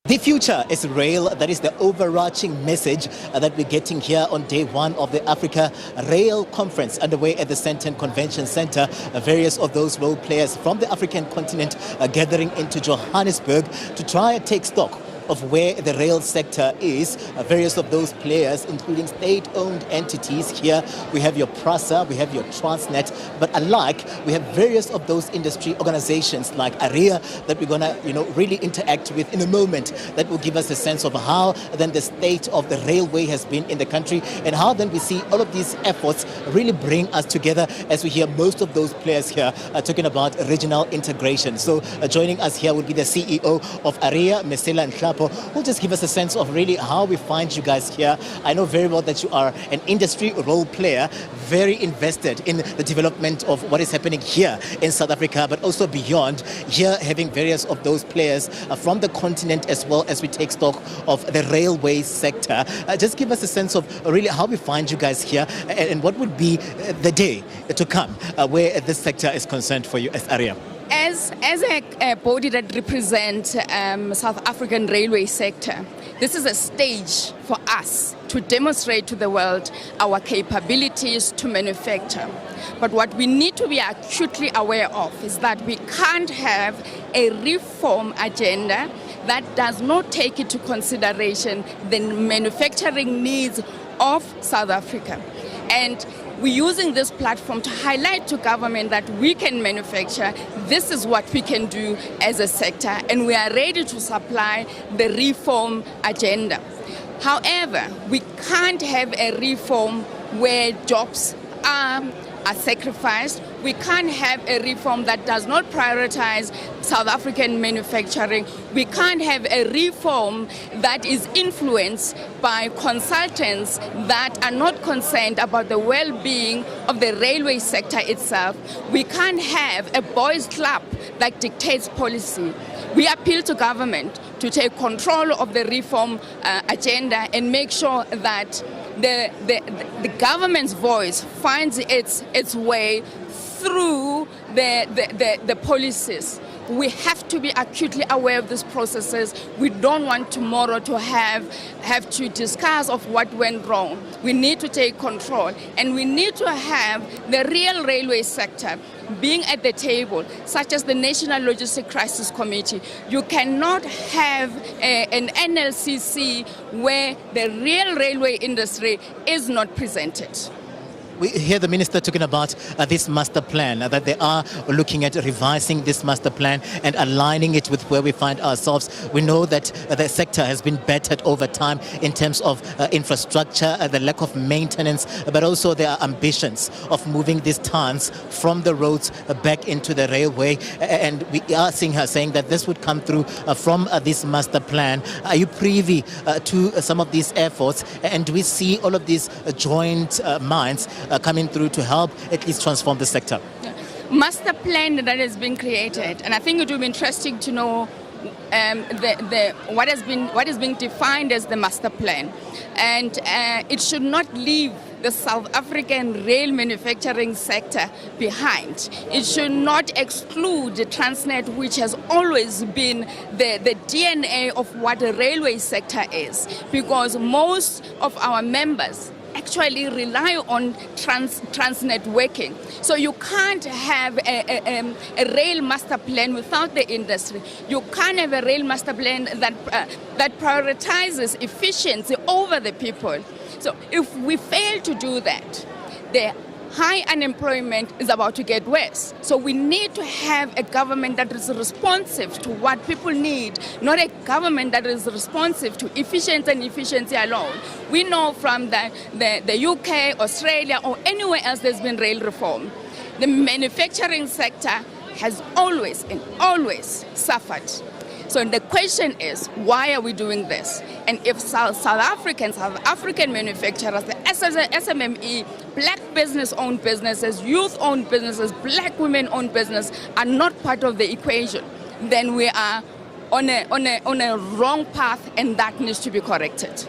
The future is rail. That is the overarching message that we're getting here on day one of the Africa Rail Conference underway at the Sandton Convention Center. Various of those role players from the African continent are gathering into Johannesburg to try and take stock of where the rail sector is. Various of those players, including state-owned entities here. We have your PRASA, we have your Transnet, but alike, we have various of those industry organizations like AREA that we're gonna, really interact with in a moment. That will give us a sense of how then the state of the railway has been in the country and how then we see all of these efforts really bring us together as we hear most of those players here talking about regional integration. So joining us here will be the CEO of AREA, Mesela Nhlapo, who'll just give us a sense of really how we find you guys here. I know very well that you are an industry role player, very invested in the development of what is happening here in South Africa, but also beyond. Here having various of those players from the continent as well as we take stock of the railway sector. Just give us a sense of really how we find you guys here and what would be the day to come where this sector is concerned for you as AREA. As a body that represents South African railway sector, this is a stage for us to demonstrate to the world our capabilities to manufacture. But what we need to be acutely aware of is that we can't have a reform agenda that does not take into consideration the manufacturing needs of South Africa. And we're using this platform to highlight to government that we can manufacture. This is what we can do as a sector, and we are ready to supply the reform agenda. However, we can't have a reform where jobs are sacrificed. We can't have a reform that does not prioritize South African manufacturing. We can't have a reform that is influenced by consultants that are not concerned about the well-being of the railway sector itself. We can't have a boys' club that dictates policy. We appeal to government to take control of the reform agenda and make sure that the government's voice finds its way through the policies. We have to be acutely aware of these processes. We don't want tomorrow to have to discuss of what went wrong. We need to take control, and we need to have the real railway sector being at the table, such as the National Logistic Crisis Committee. You cannot have an NLCC where the real railway industry is not presented. We hear the minister talking about this master plan, that they are looking at revising this master plan and aligning it with where we find ourselves. We know that the sector has been battered over time in terms of infrastructure, the lack of maintenance, but also there are ambitions of moving these tons from the roads back into the railway. And we are seeing her saying that this would come through from this master plan. Are you privy to some of these efforts? And do we see all of these joint minds coming through to help at least transform the sector? Master plan that has been created, and I think it will be interesting to know what has been defined as the master plan, and it should not leave the South African rail manufacturing sector behind. It should not exclude the Transnet, which has always been the DNA of what the railway sector is, because most of our members actually rely on Transnet working. So you can't have a rail master plan without the industry. You can't have a rail master plan that prioritizes efficiency over the people. So if we fail to do that, the high unemployment is about to get worse. So we need to have a government that is responsive to what people need, not a government that is responsive to efficiency and efficiency alone. We know from the UK, Australia, or anywhere else there's been rail reform, the manufacturing sector has always suffered. So the question is, why are we doing this? And if South African manufacturers, the SME, black business-owned businesses, youth-owned businesses, black women-owned business are not part of the equation, then we are on a wrong path, and that needs to be corrected.